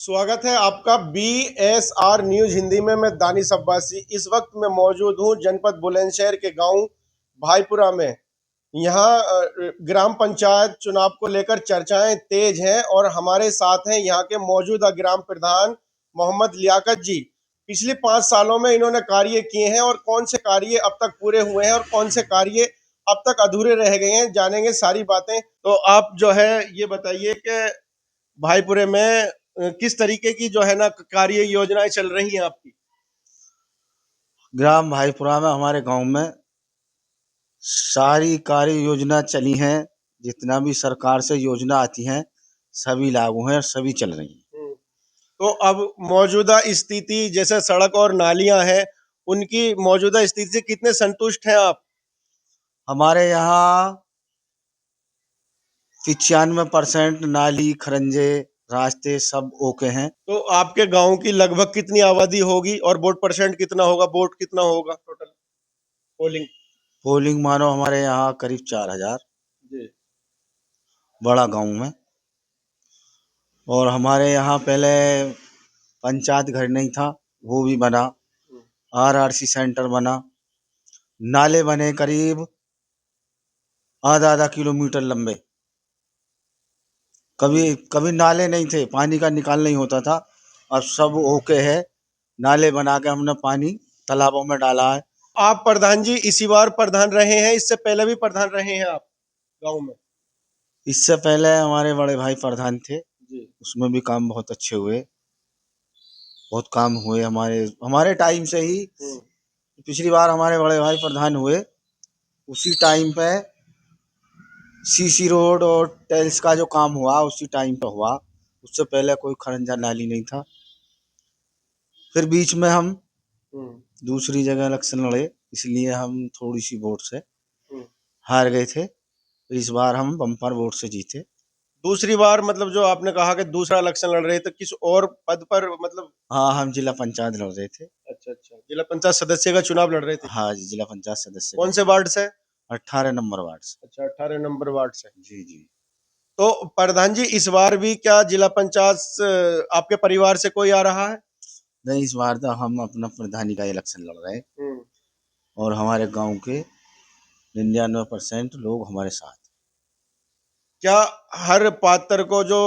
स्वागत है आपका BSR न्यूज हिंदी में। मैं दानिश अब्बासी इस वक्त मैं मौजूद हूं जनपद बुलंदशहर के गांव भाईपुरा में। यहां ग्राम पंचायत चुनाव को लेकर चर्चाएं तेज हैं और हमारे साथ हैं यहां के मौजूदा ग्राम प्रधान मोहम्मद लियाकत जी। पिछले 5 सालों में इन्होंने कार्य किए हैं और कौन से कार्य अब तक पूरे हुए हैं और कौन से कार्य अब तक अधूरे रह गए हैं, जानेंगे सारी बातें। तो आप जो है ये बताइए कि भाईपुरे में किस तरीके की जो है ना कार्य योजनाएं चल रही हैं आपकी। ग्राम भाईपुरा में हमारे गांव में सारी कार्य योजना चली हैं। जितना भी सरकार से योजना आती हैं सभी लागू हैं और सभी चल रही हैं। तो अब मौजूदा स्थिति जैसे सड़क और नालियां हैं, उनकी मौजूदा स्थिति से कितने संतुष्ट हैं आप? हमारे यहाँ 95% नाली खरंजे रास्ते सब ओके हैं। तो आपके गांव की लगभग कितनी आबादी होगी और वोट परसेंट कितना होगा, वोट कितना होगा टोटल पोलिंग? पोलिंग मानो हमारे यहाँ करीब 4000 जी। बड़ा गांव में। और हमारे यहाँ पहले पंचायत घर नहीं था, वो भी बना। RRC सेंटर बना। नाले बने करीब आधा आधा किलोमीटर लंबे। कभी कभी नाले नहीं थे, पानी का निकाल नहीं होता था। अब सब ओके है। नाले बना के हमने पानी तालाबों में डाला है। आप प्रधान जी इसी बार प्रधान रहे हैं, इससे पहले भी प्रधान रहे हैं आप गांव में? इससे पहले हमारे बड़े भाई प्रधान थे, जी। उसमें भी काम बहुत अच्छे हुए। बहुत काम हुए हमारे हमारे टाइम से ही। पिछली बार हमारे बड़े भाई प्रधान हुए, उसी टाइम पे CC रोड और टाइल्स का जो काम हुआ उसी टाइम पे हुआ। उससे पहले कोई खरंजा नाली नहीं था। फिर बीच में हम दूसरी जगह इलेक्शन लड़े, इसलिए हम थोड़ी सी वोट से हार गए थे। इस बार हम बम्पर वोट से जीते। दूसरी बार मतलब जो आपने कहा कि दूसरा इलेक्शन लड़ रहे थे, किस और पद पर मतलब? हाँ, हम जिला पंचायत लड़ रहे थे। अच्छा अच्छा, जिला पंचायत सदस्य का चुनाव लड़ रहे थे। हाँ जी, जिला पंचायत सदस्य कौन का। से वार्ड से? 18 नंबर वार्ड से। अच्छा, 18 नंबर वार्ड से। जी जी। तो प्रधान जी इस बार भी क्या जिला पंचायत आपके परिवार से कोई आ रहा है? नहीं, इस बार तो हम अपना प्रधानी का इलेक्शन लड़ रहे हैं और हमारे गांव के 99% लोग हमारे साथ। क्या हर पात्र को जो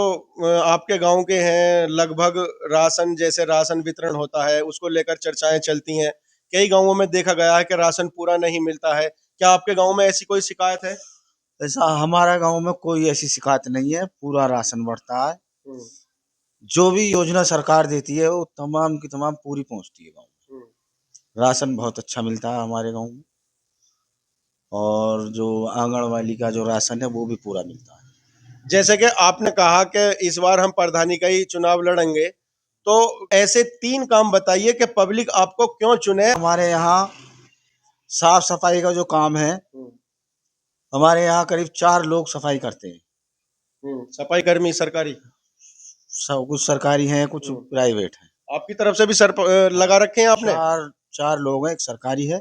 आपके गांव के हैं लगभग राशन, जैसे राशन वितरण होता है उसको लेकर चर्चाएं चलती हैं। कई गांवों में देखा गया है कि राशन पूरा नहीं मिलता है। क्या आपके गांव में ऐसी कोई शिकायत है? ऐसा हमारा गांव में कोई ऐसी शिकायत नहीं है, पूरा राशन बढ़ता है। जो भी योजना सरकार देती है वो तमाम की तमाम पूरी पहुंचती है गाँव में। राशन बहुत अच्छा मिलता है हमारे गाँव में। और जो आंगनवाड़ी का जो राशन है वो भी पूरा मिलता है। जैसे कि आपने कहा कि इस बार हम प्रधानी का ही चुनाव लड़ेंगे, तो ऐसे 3 काम बताइए कि पब्लिक आपको क्यों चुने। हमारे यहाँ साफ सफाई का जो काम है, हमारे यहाँ करीब 4 लोग सफाई करते हैं। सफाई कर्मी सरकारी? सब कुछ सरकारी हैं, कुछ प्राइवेट हैं। आपकी तरफ से भी सर लगा रखे हैं आपने? चार चार लोग हैं, एक सरकारी है,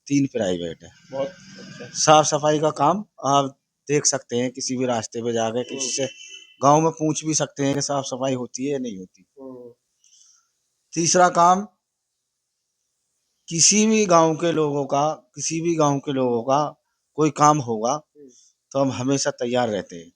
3 प्राइवेट है। बहुत अच्छा। साफ सफाई का काम आप देख सकते हैं, किसी भी रास्ते पे जाकर किसी से गांव में पूछ भी सकते हैं कि साफ सफाई होती है या नहीं होती। तीसरा काम, किसी भी गांव के लोगों का किसी भी गांव के लोगों का कोई काम होगा तो हम हमेशा तैयार रहते हैं।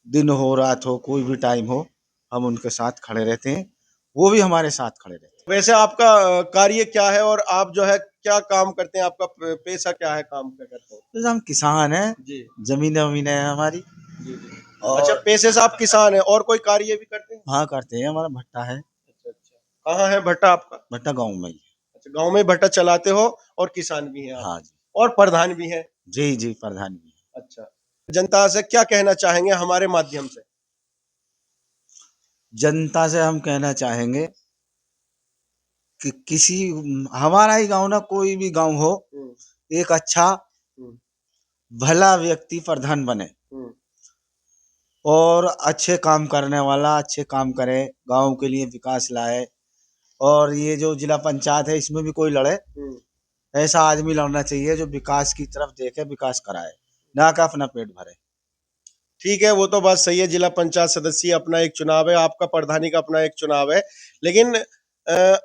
दिन हो रात हो कोई भी टाइम हो, हम उनके साथ खड़े रहते हैं, वो भी हमारे साथ खड़े रहते हैं। वैसे आपका कार्य क्या है और आप जो है क्या काम करते हैं? आपका पेशा क्या है, काम क्या करते हैं? तो हम किसान हैं जी जमीनें वमीनें हैं हमारी। जी जी। और अच्छा, पेशे से आप किसान हैं और कोई कार्य भी करते हैं? हाँ करते हैं, हमारा भट्टा है। अच्छा अच्छा, कहाँ है भट्टा आपका? भट्टा गाँव में ही है। अच्छा, गांव में भट्टा चलाते हो और किसान भी हैं आप? हाँ जी। और प्रधान भी हैं? जी जी, प्रधान भी है। अच्छा, जनता से क्या कहना चाहेंगे हमारे माध्यम से? जनता से हम कहना चाहेंगे कि किसी हमारा ही गांव ना कोई भी गांव हो, एक अच्छा भला व्यक्ति प्रधान बने और अच्छे काम करने वाला अच्छे काम करे, गांव के लिए विकास लाए। और ये जो जिला पंचायत है इसमें भी कोई लड़े, ऐसा आदमी लड़ना चाहिए जो विकास की तरफ देखे, विकास कराए, ना कि अपना पेट भरे। ठीक है, वो तो बात सही है, जिला पंचायत सदस्य अपना एक चुनाव है, आपका प्रधानी का अपना एक चुनाव है। लेकिन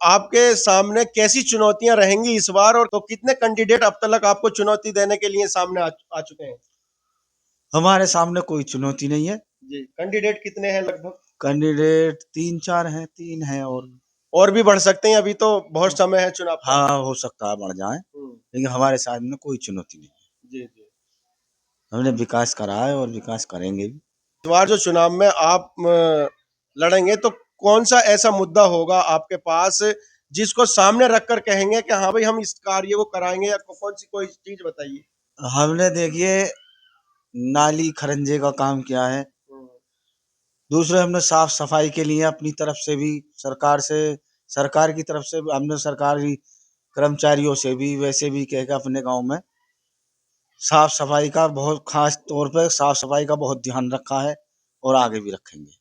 आपके सामने कैसी चुनौतियां रहेंगी इस बार, और तो कितने कैंडिडेट अब तक आपको चुनौती देने के लिए सामने आ चुके हैं? हमारे सामने कोई चुनौती नहीं है। जी, कैंडिडेट कितने हैं लगभग? कैंडिडेट 3-4 हैं, 3 हैं और भी बढ़ सकते हैं, अभी तो बहुत समय है चुनाव का। हाँ, हो सकता है बढ़ जाएँ, लेकिन हमारे सामने कोई चुनौती नहीं है। जी, जी। हमने विकास करा है और विकास करेंगे भी। इस बार जो चुनाव में आप लड़ेंगे तो कौन सा ऐसा मुद्दा होगा आपके पास जिसको सामने रखकर कहेंगे कि हाँ भाई हम इस कार्य को कराएंगे, या कौन सी कोई चीज बताइए? हमने देखिए नाली खरंजे का काम किया है। दूसरे हमने साफ सफाई के लिए अपनी तरफ से भी सरकार की तरफ से हमने सरकारी कर्मचारियों से भी वैसे भी कह के अपने गांव में साफ सफाई का बहुत खास तौर पे साफ सफाई का बहुत ध्यान रखा है और आगे भी रखेंगे।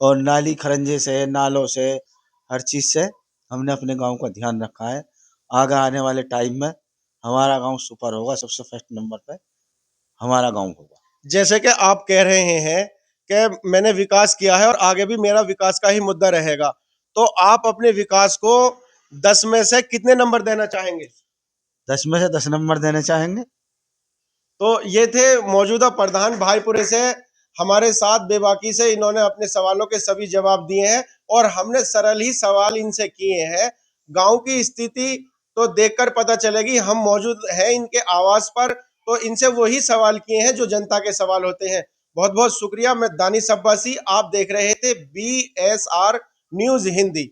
और नाली खरंजे से नालों से हर चीज से हमने अपने गांव का ध्यान रखा है। आगे आने वाले टाइम में हमारा गांव सुपर होगा, सबसे फर्स्ट नंबर पे हमारा गांव होगा। जैसे कि आप कह रहे हैं कि मैंने विकास किया है और आगे भी मेरा विकास का ही मुद्दा रहेगा, तो आप अपने विकास को 10 में से कितने नंबर देना चाहेंगे? 10 में से 10 नंबर देने चाहेंगे। तो ये थे मौजूदा प्रधान भाईपुरे से, हमारे साथ बेबाकी से इन्होंने अपने सवालों के सभी जवाब दिए हैं, और हमने सरल ही सवाल इनसे किए हैं। गांव की स्थिति तो देखकर पता चलेगी, हम मौजूद हैं इनके आवास पर, तो इनसे वही सवाल किए हैं जो जनता के सवाल होते हैं। बहुत बहुत शुक्रिया। मैं दानिश अब्बासी, आप देख रहे थे BSR न्यूज हिंदी।